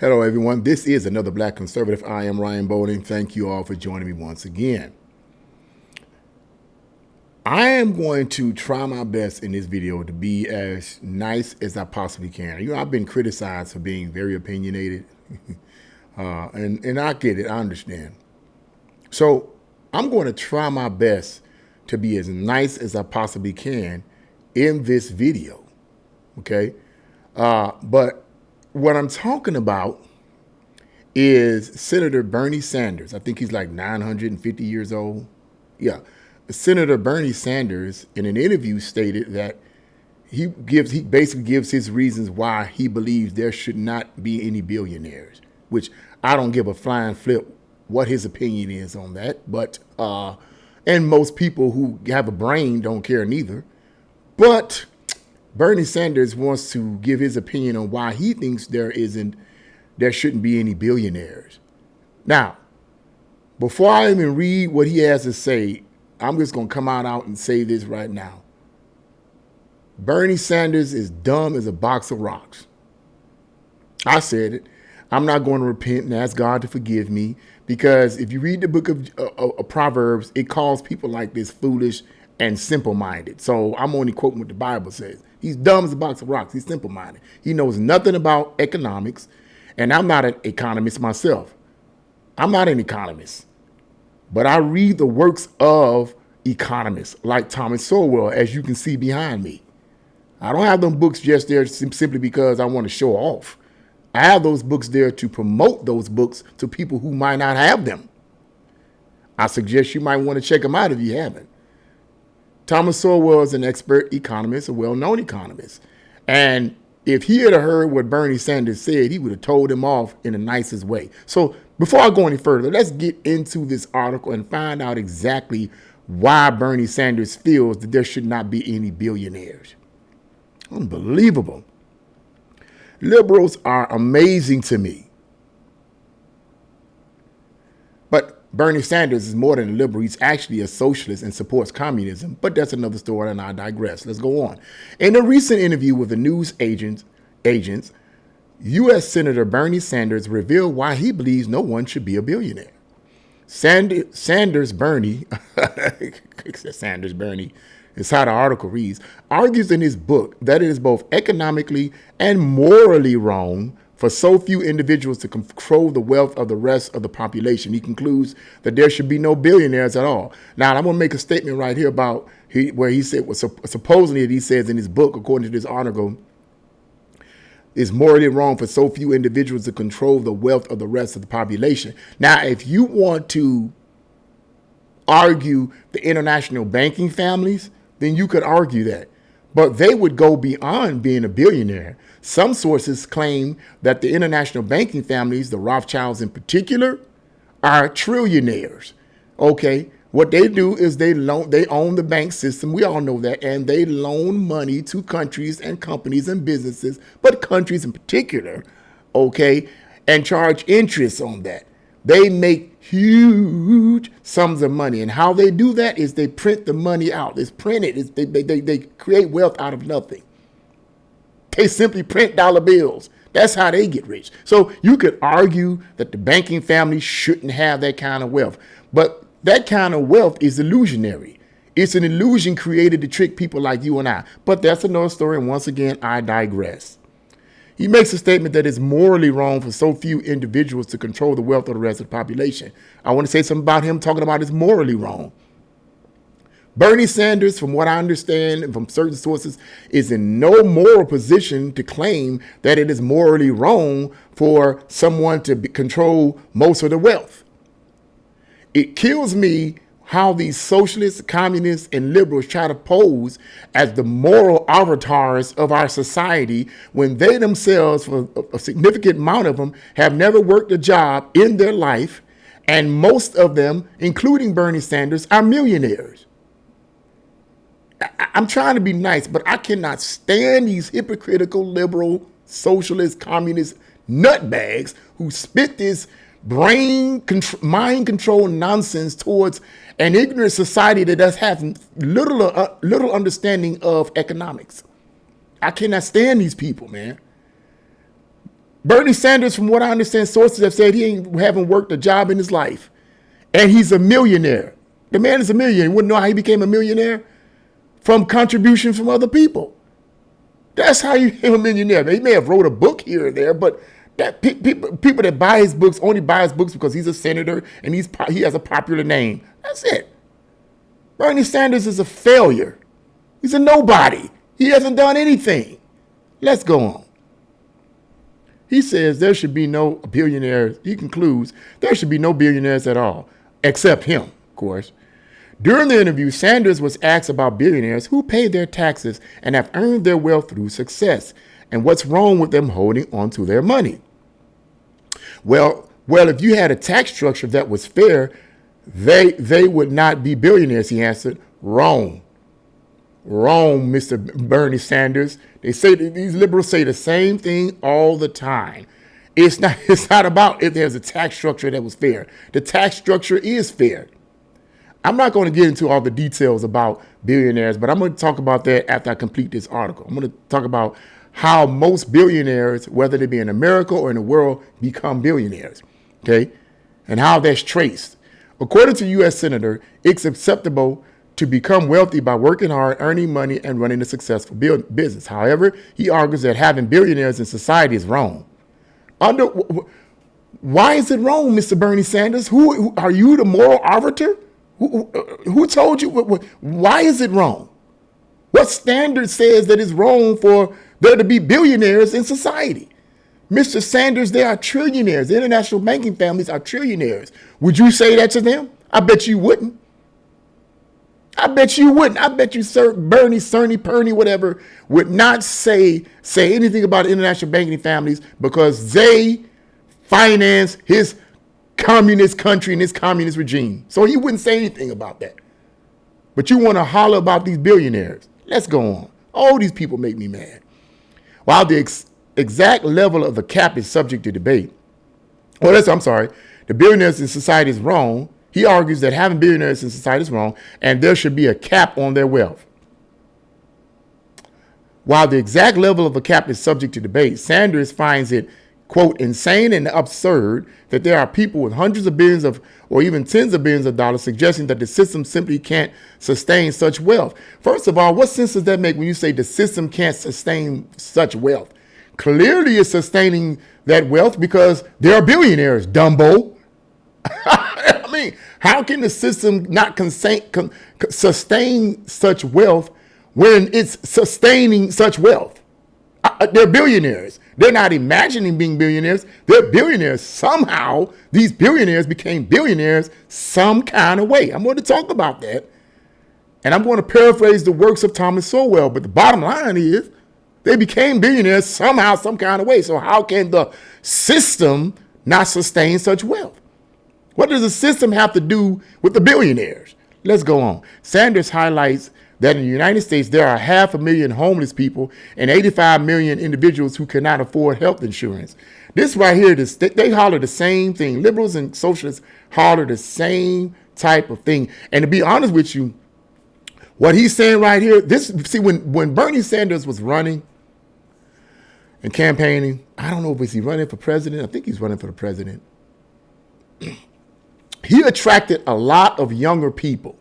Hello, everyone. This is another Black Conservative. I am Ryan Bowling. Thank you all for joining me once again. I am going to try my best in this video to be as nice as I possibly can. You know, I've been criticized for being very opinionated, and I get it. I understand. So I'm going to try my best to be as nice as I possibly can in this video, okay? But what I'm talking about is Senator Bernie Sanders. I think he's like 950 years old. Yeah. Senator Bernie Sanders, in an interview, stated that he basically gives his reasons why he believes there should not be any billionaires, which I don't give a flying flip what his opinion is on that. But, and most people who have a brain don't care neither. But Bernie Sanders wants to give his opinion on why he thinks there shouldn't be any billionaires. Now, before I even read what he has to say, I'm just going to come out and say this right now. Bernie Sanders is dumb as a box of rocks. I said it. I'm not going to repent and ask God to forgive me, because if you read the book of Proverbs, it calls people like this foolish and simple-minded. So I'm only quoting what the Bible says. He's dumb as a box of rocks. He's simple-minded. He knows nothing about economics, and I'm not an economist myself. I'm not an economist, but I read the works of economists like Thomas Sowell, as you can see behind me. I don't have them books just there simply because I want to show off. I have those books there to promote those books to people who might not have them. I suggest you might want to check them out if you haven't. Thomas Sowell is an expert economist, a well-known economist. And if he had heard what Bernie Sanders said, he would have told him off in the nicest way. So before I go any further, let's get into this article and find out exactly why Bernie Sanders feels that there should not be any billionaires. Unbelievable. Liberals are amazing to me. But Bernie Sanders is more than a liberal. He's actually a socialist and supports communism. But that's another story, and I digress. Let's go on. In a recent interview with the news agents, U.S. Senator Bernie Sanders revealed why he believes no one should be a billionaire. Sanders Bernie is how the article reads, argues in his book that it is both economically and morally wrong for so few individuals to control the wealth of the rest of the population. He concludes that there should be no billionaires at all. Now, I'm going to make a statement right here about where he said, supposedly he says in his book, according to this article, it's morally wrong for so few individuals to control the wealth of the rest of the population. Now, if you want to argue the international banking families, then you could argue that. But they would go beyond being a billionaire. Some sources claim that the international banking families, the Rothschilds in particular, are trillionaires. Okay, what they do is they own the bank system. We all know that. And they loan money to countries and companies and businesses, but countries in particular, okay, and charge interest on that. They make huge sums of money. And how they do that is they print the money out. It's printed. They create wealth out of nothing. They simply print dollar bills. That's how they get rich. So you could argue that the banking family shouldn't have that kind of wealth. But that kind of wealth is illusionary. It's an illusion created to trick people like you and I. But that's another story. And once again, I digress. He makes a statement that it's morally wrong for so few individuals to control the wealth of the rest of the population. I want to say something about him talking about it's morally wrong. Bernie Sanders, from what I understand and from certain sources, is in no moral position to claim that it is morally wrong for someone to control most of the wealth. It kills me how these socialists, communists, and liberals try to pose as the moral avatars of our society when they themselves, for a significant amount of them, have never worked a job in their life, and most of them, including Bernie Sanders, are millionaires. I'm trying to be nice, but I cannot stand these hypocritical, liberal, socialist, communist nutbags who spit this mind control nonsense towards an ignorant society that does have little understanding of economics. I cannot stand these people, man. Bernie Sanders, from what I understand, sources have said he haven't worked a job in his life. And he's a millionaire. The man is a millionaire. You wouldn't know how he became a millionaire? From contributions from other people. That's how you became a millionaire. He may have wrote a book here or there, but that people that buy his books only buy his books because he's a senator and he has a popular name. That's it. Bernie Sanders is a failure. He's a nobody. He hasn't done anything. Let's go on. He says there should be no billionaires. He concludes there should be no billionaires at all, except him, of course. During the interview, Sanders was asked about billionaires who pay their taxes and have earned their wealth through success, and what's wrong with them holding on to their money. Well, if you had a tax structure that was fair, they would not be billionaires, he answered. Wrong. Wrong, Mr. Bernie Sanders. These liberals say the same thing all the time. It's not about if there's a tax structure that was fair. The tax structure is fair. I'm not going to get into all the details about billionaires, but I'm going to talk about that after I complete this article. I'm going to talk about how most billionaires, whether they be in America or in the world, become billionaires, okay, and how that's traced. According to U.S. Senator, it's acceptable to become wealthy by working hard, earning money, and running a successful business. However, he argues that having billionaires in society is wrong. Why is it wrong, Mr. Bernie Sanders? Who are you, the moral arbiter? Who told you? Why is it wrong? What standard says that it's wrong for there to be billionaires in society? Mr. Sanders, they are trillionaires. The international banking families are trillionaires. Would you say that to them? I bet you wouldn't. I bet you wouldn't. I bet you Sir Bernie, Cerny, Perny, whatever, would not say anything about international banking families because they finance his communist country and his communist regime. So he wouldn't say anything about that. But you want to holler about these billionaires. Let's go on. All these people make me mad. While the exact level of the cap is subject to debate, the billionaires in society is wrong. He argues that having billionaires in society is wrong and there should be a cap on their wealth. While the exact level of the cap is subject to debate, Sanders finds it, quote, insane and absurd that there are people with hundreds of billions or even tens of billions of dollars suggesting that the system simply can't sustain such wealth. First of all, what sense does that make when you say the system can't sustain such wealth? Clearly it's sustaining that wealth because there are billionaires, Dumbo. I mean, how can the system not sustain such wealth when it's sustaining such wealth? They're billionaires. They're not imagining being billionaires. They're billionaires. Somehow, these billionaires became billionaires some kind of way. I'm going to talk about that. And I'm going to paraphrase the works of Thomas Sowell. But the bottom line is they became billionaires somehow, some kind of way. So how can the system not sustain such wealth? What does the system have to do with the billionaires? Let's go on. Sanders highlights that in the United States, there are 500,000 homeless people and 85 million individuals who cannot afford health insurance. This right here, they holler the same thing. Liberals and socialists holler the same type of thing. And to be honest with you, what he's saying right here, when Bernie Sanders was running and campaigning, I don't know if he's running for president. I think he's running for the president. He attracted a lot of younger people,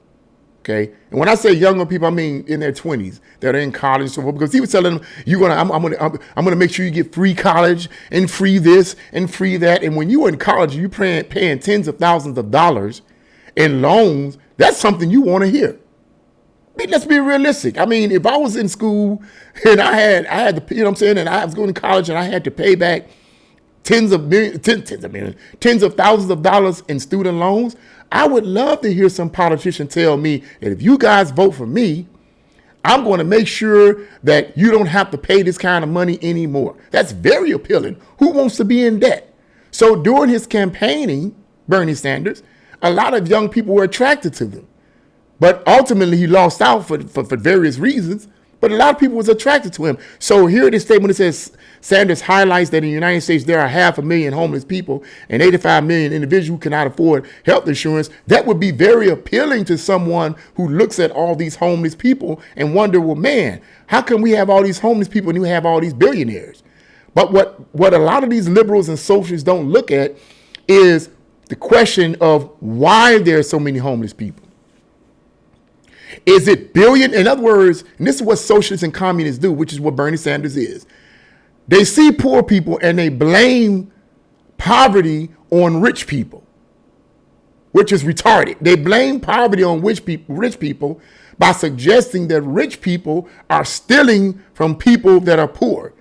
okay? And when I say younger people, I mean in their 20s that are in college. So because he was telling them, I'm gonna make sure you get free college and free this and free that. And when you were in college, you paying tens of thousands of dollars in loans. That's something you want to hear. I mean, let's be realistic. I mean, if I was in school and I had to, you know what I'm saying, and I was going to college and I had to pay back tens of thousands of dollars in student loans, I would love to hear some politician tell me that if you guys vote for me, I'm going to make sure that you don't have to pay this kind of money anymore. That's very appealing. Who wants to be in debt? So during his campaigning, Bernie Sanders, a lot of young people were attracted to them. But ultimately, he lost out for various reasons. But a lot of people was attracted to him. So here it is statement, it says, Sanders highlights that in the United States, there are 500,000 homeless people and 85 million individuals who cannot afford health insurance. That would be very appealing to someone who looks at all these homeless people and wonder, well, man, how come we have all these homeless people and we have all these billionaires? But what a lot of these liberals and socialists don't look at is the question of why there are so many homeless people. Is it billion? In other words, and this is what socialists and communists do, which is what Bernie Sanders is. They see poor people and they blame poverty on rich people, which is retarded. They blame poverty on rich people by suggesting that rich people are stealing from people that are poor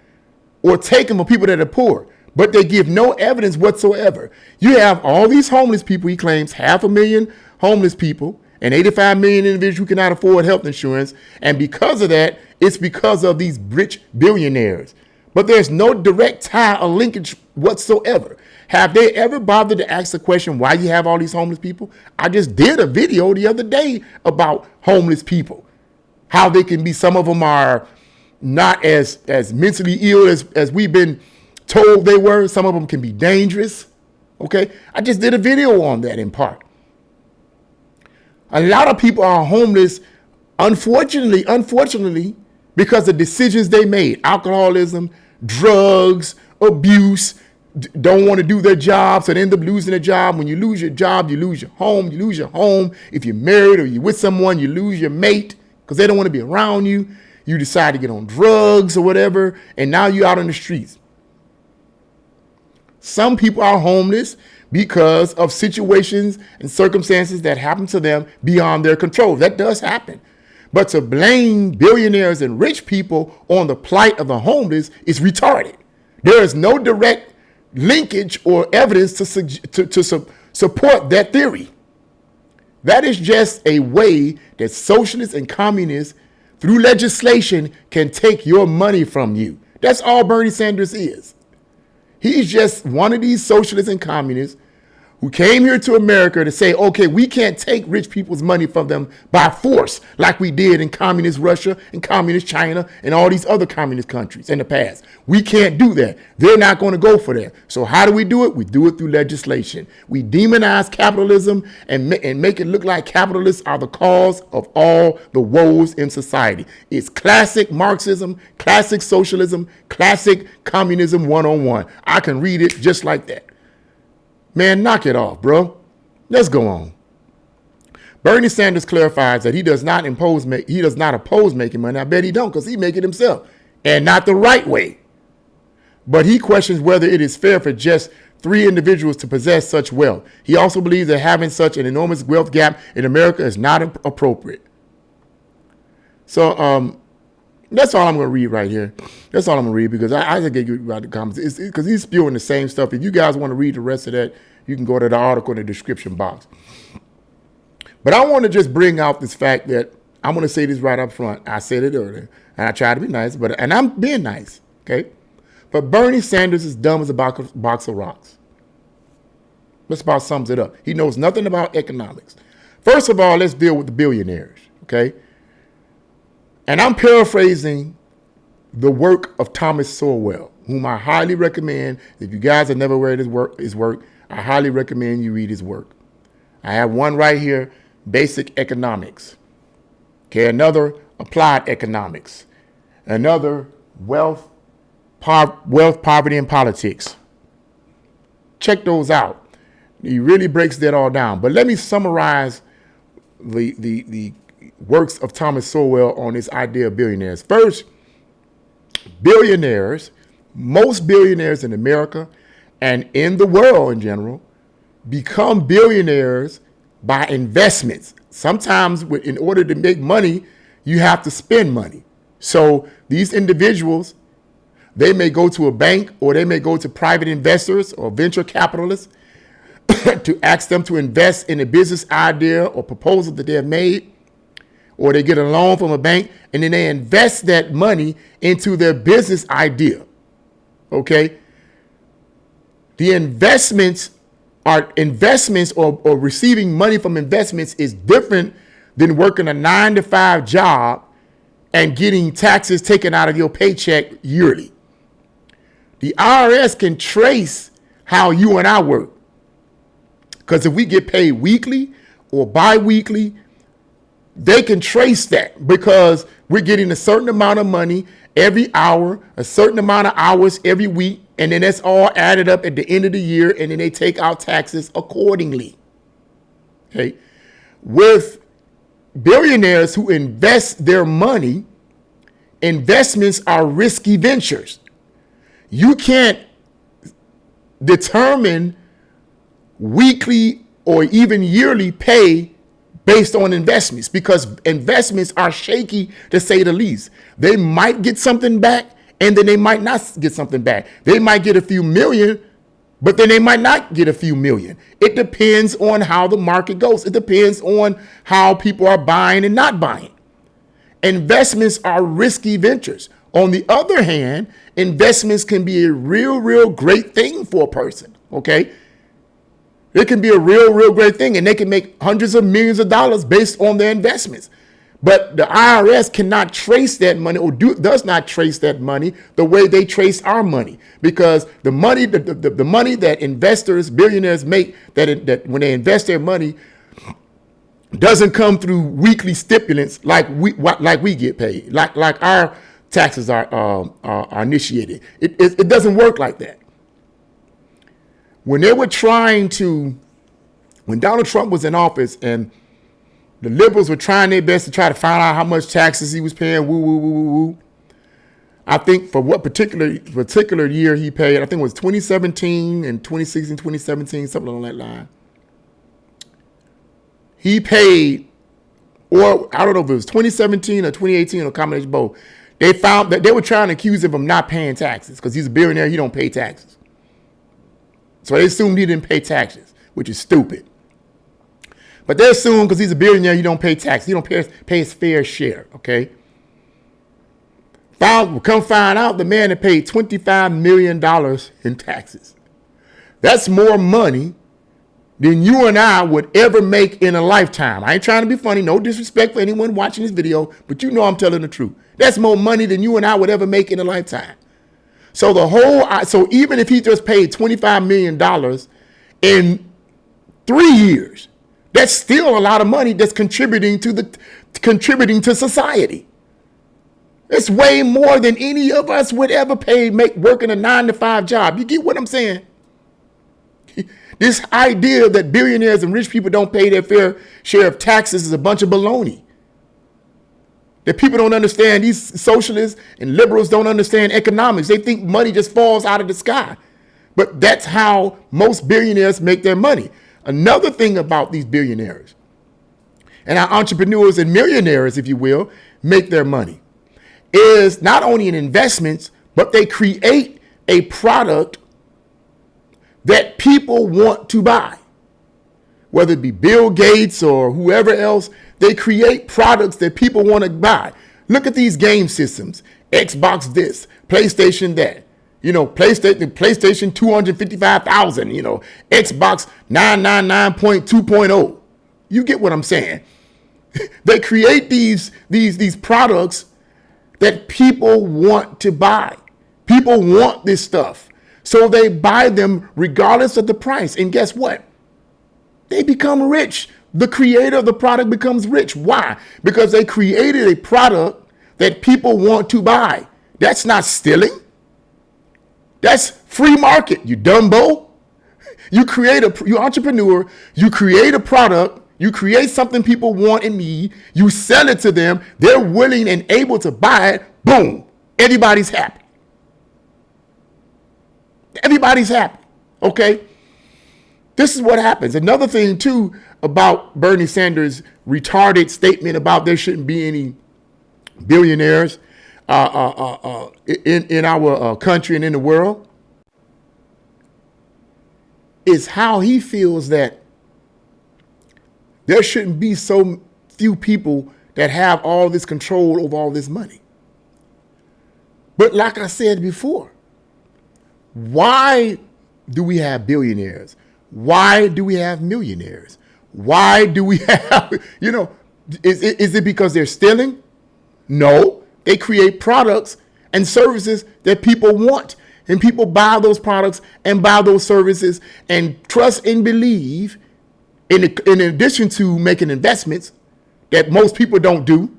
or taking from people that are poor, but they give no evidence whatsoever. You have all these homeless people, he claims 500,000 homeless people and 85 million individuals who cannot afford health insurance. And because of that, it's because of these rich billionaires. But there's no direct tie or linkage whatsoever. Have they ever bothered to ask the question why you have all these homeless people? I just did a video the other day about homeless people, how they can be, some of them are not as mentally ill as we've been told they were. Some of them can be dangerous. Okay, I just did a video on that in part. A lot of people are homeless, unfortunately, because of decisions they made. Alcoholism, drugs, abuse, don't want to do their job, so they end up losing their job. When you lose your job, you lose your home. You lose your home. If you're married or you're with someone, you lose your mate because they don't want to be around you. You decide to get on drugs or whatever, and now you're out on the streets. Some people are homeless because of situations and circumstances that happen to them beyond their control. That does happen. But to blame billionaires and rich people on the plight of the homeless is retarded. There is no direct linkage or evidence to support that theory. That is just a way that socialists and communists, through legislation, can take your money from you. That's all Bernie Sanders is. He's just one of these socialists and communists who came here to America to say, okay, we can't take rich people's money from them by force like we did in communist Russia and communist China and all these other communist countries in the past. We can't do that. They're not going to go for that. So how do we do it? We do it through legislation. We demonize capitalism and make it look like capitalists are the cause of all the woes in society. It's classic Marxism, classic socialism, classic communism 101. I can read it just like that. Man, knock it off, bro. Let's go on. Bernie Sanders clarifies that he does not oppose making money. I bet he don't, because he make it himself, and not the right way. But he questions whether it is fair for just 3 individuals to possess such wealth. He also believes that having such an enormous wealth gap in America is not appropriate. So that's all I'm going to read right here. That's all I'm going to read, because I just get you about the comments. It's because he's spewing the same stuff. If you guys want to read the rest of that, you can go to the article in the description box. But I want to just bring out this fact that I'm going to say this right up front. I said it earlier, and I try to be nice, and I'm being nice, okay? But Bernie Sanders is dumb as a box of rocks. That's about sums it up. He knows nothing about economics. First of all, let's deal with the billionaires, okay? And I'm paraphrasing the work of Thomas Sowell, whom I highly recommend. If you guys have never read his work, I highly recommend you read his work. I have one right here, Basic Economics. Okay, another, Applied Economics. Another, Wealth, Poverty, and Politics. Check those out. He really breaks that all down. But let me summarize the works of Thomas Sowell on this idea of billionaires. First, billionaires, most billionaires in America and in the world in general, become billionaires by investments. Sometimes in order to make money, you have to spend money. So these individuals, they may go to a bank or they may go to private investors or venture capitalists to ask them to invest in a business idea or proposal that they have made. Or they get a loan from a bank and then they invest that money into their business idea. Okay? The investments or receiving money from investments is different than working a 9-to-5 job and getting taxes taken out of your paycheck yearly. The IRS can trace how you and I work. Because if we get paid weekly or bi-weekly, they can trace that because we're getting a certain amount of money every hour, a certain amount of hours every week, and then that's all added up at the end of the year, and then they take out taxes accordingly. Okay. With billionaires who invest their money, investments are risky ventures. You can't determine weekly or even yearly pay based on investments because investments are shaky, to say the least. They might get something back and then they might not get something back. They might get a few million, but then they might not get a few million. It depends on how the market goes. It depends on how people are buying and not buying. Investments are risky ventures. On the other hand, investments can be a real great thing for a person, okay? It can be a real great thing, and they can make hundreds of millions of dollars based on their investments. But the IRS cannot trace that money or does not trace that money the way they trace our money, because the money, the money that investors, billionaires make, that when they invest their money, doesn't come through weekly stipulates like we get paid, like our taxes are initiated. It doesn't work like that. When they were when Donald Trump was in office and the liberals were trying their best to try to find out how much taxes he was paying, I think for what particular year he paid, I think it was 2017 and 2016, 2017, something along that line. He paid, or I don't know if it was 2017 or 2018 or a combination of both. They found that they were trying to accuse him of not paying taxes because he's a billionaire, he don't pay taxes. So they assumed he didn't pay taxes, which is stupid. But they assume because he's a billionaire, he don't pay taxes. He don't pay his fair share, okay? Come find out the man had paid $25 million in taxes. That's more money than you and I would ever make in a lifetime. I ain't trying to be funny. No disrespect for anyone watching this video, but you know I'm telling the truth. That's more money than you and I would ever make in a lifetime. So so even if he just paid $25 million in 3 years, that's still a lot of money that's contributing to society. It's way more than any of us would ever pay working a 9-to-5 job. You get what I'm saying? This idea that billionaires and rich people don't pay their fair share of taxes is a bunch of baloney. That people don't understand, these socialists and liberals don't understand economics. They think money just falls out of the sky. But that's how most billionaires make their money. Another thing about these billionaires and our entrepreneurs and millionaires, if you will, make their money is not only in investments, but they create a product that people want to buy. Whether it be Bill Gates or whoever else, they create products that people want to buy. Look at these game systems. Xbox this, PlayStation that. PlayStation 255,000, Xbox 999.2.0. You get what I'm saying? They create these products that people want to buy. People want this stuff. So they buy them regardless of the price. And guess what? They become rich. The creator of the product becomes rich. Why? Because they created a product that people want to buy. That's not stealing. That's free market, you dumbo. You entrepreneur, you create a product, you create something people want and need, you sell it to them, they're willing and able to buy it, boom, everybody's happy. Everybody's happy, okay? This is what happens. Another thing, too, about Bernie Sanders' retarded statement about there shouldn't be any billionaires in our country and in the world is how he feels that there shouldn't be so few people that have all this control over all this money. But like I said before, why do we have billionaires? Why do we have millionaires? Why do we have, is it because they're stealing? No, they create products and services that people want. And people buy those products and buy those services and trust and believe, in addition to making investments, that most people don't do.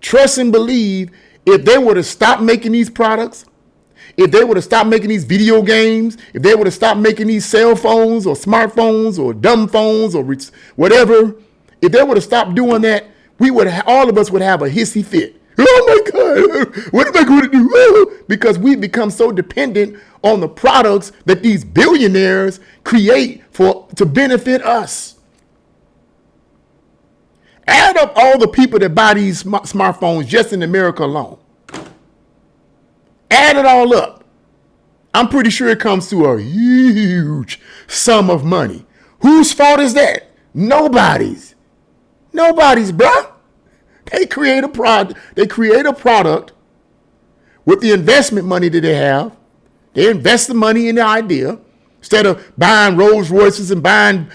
Trust and believe if they were to stop making these products, if they were to stop making these video games, if they were to stop making these cell phones or smartphones or dumb phones or whatever, if they were to stop doing that, we would all of us would have a hissy fit. Oh my God, what am I going to do? Because we become so dependent on the products that these billionaires create to benefit us. Add up all the people that buy these smartphones just in America alone. Add it all up. I'm pretty sure it comes to a huge sum of money. Whose fault is that? Nobody's. Nobody's, bruh. They create a product. They create a product with the investment money that they have. They invest the money in the idea instead of buying Rolls Royces and buying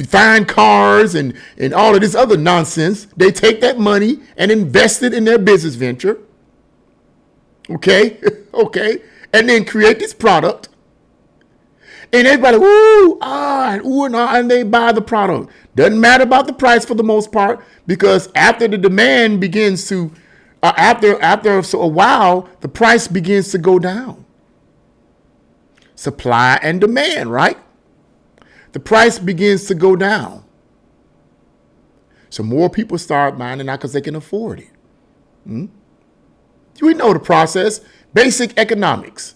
fine cars and all of this other nonsense. They take that money and invest it in their business venture. Okay, okay, and then create this product, and everybody, and they buy the product. Doesn't matter about the price for the most part, because after the demand begins to, after a while, the price begins to go down. Supply and demand, right? The price begins to go down. So more people start buying it now because they can afford it. We know the process, basic economics.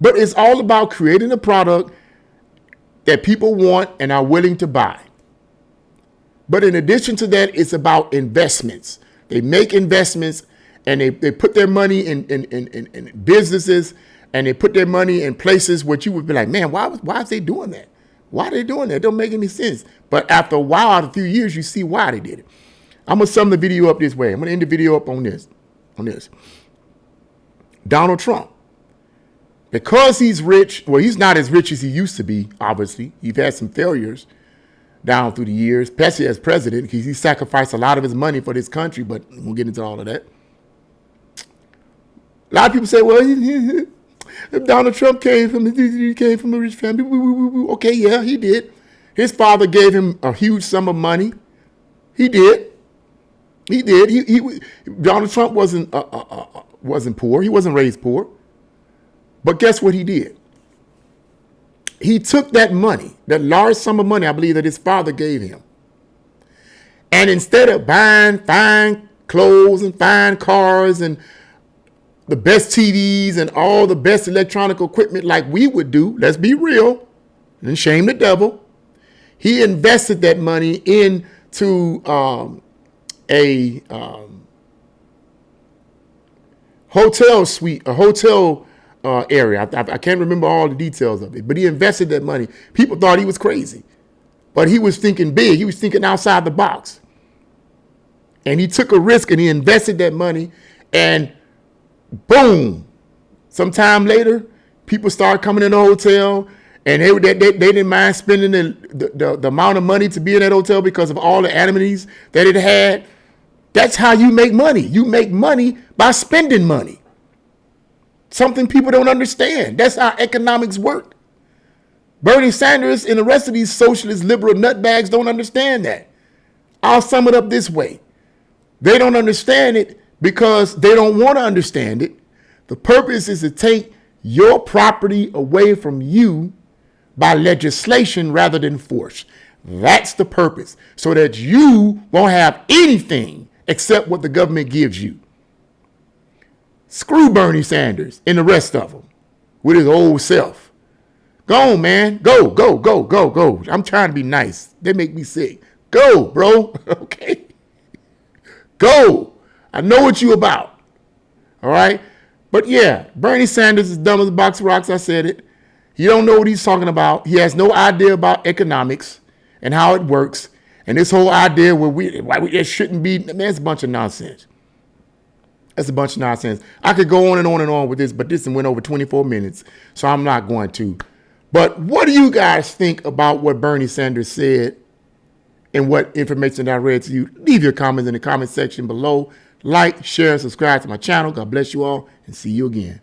But it's all about creating a product that people want and are willing to buy. But in addition to that, it's about investments. They make investments and they put their money in businesses, and they put their money in places where you would be like, man, why is they doing that? Why are they doing that? It don't make any sense. But after a while, after a few years, you see why they did it. I'm going to sum the video up this way. I'm going to end the video up on this. Donald Trump, because he's rich, well, he's not as rich as he used to be, obviously. He's had some failures down through the years, especially as president, because he sacrificed a lot of his money for this country, but we'll get into all of that. A lot of people say, well, Donald Trump came from a rich family. Okay, yeah, he did. His father gave him a huge sum of money. He did. Donald Trump wasn't poor. He wasn't raised poor. But guess what he did? He took that money, that large sum of money, I believe, that his father gave him, and instead of buying fine clothes and fine cars and the best TVs and all the best electronic equipment like we would do, let's be real and shame the devil, he invested that money into a hotel suite, a hotel area. I can't remember all the details of it, but he invested that money. People thought he was crazy, but he was thinking big. He was thinking outside the box. And he took a risk and he invested that money, and boom, sometime later, people started coming in the hotel, and they didn't mind spending the amount of money to be in that hotel because of all the amenities that it had. That's how you make money. You make money by spending money. Something people don't understand. That's how economics work. Bernie Sanders and the rest of these socialist liberal nutbags don't understand that. I'll sum it up this way. They don't understand it because they don't want to understand it. The purpose is to take your property away from you by legislation rather than force. That's the purpose, so that you won't have anything except what the government gives you. Screw Bernie Sanders and the rest of them with his old self. Go on, man. Go, go, go, go, go. I'm trying to be nice. They make me sick. Go, bro. Okay? Go. I know what you about. All right? But yeah, Bernie Sanders is dumb as a box of rocks. I said it. He don't know what he's talking about. He has no idea about economics and how it works. And this whole idea why it shouldn't be, man, it's a bunch of nonsense. That's a bunch of nonsense. I could go on and on and on with this, but this went over 24 minutes, so I'm not going to. But what do you guys think about what Bernie Sanders said and what information that I read to you? Leave your comments in the comment section below. Like, share, and subscribe to my channel. God bless you all, and see you again.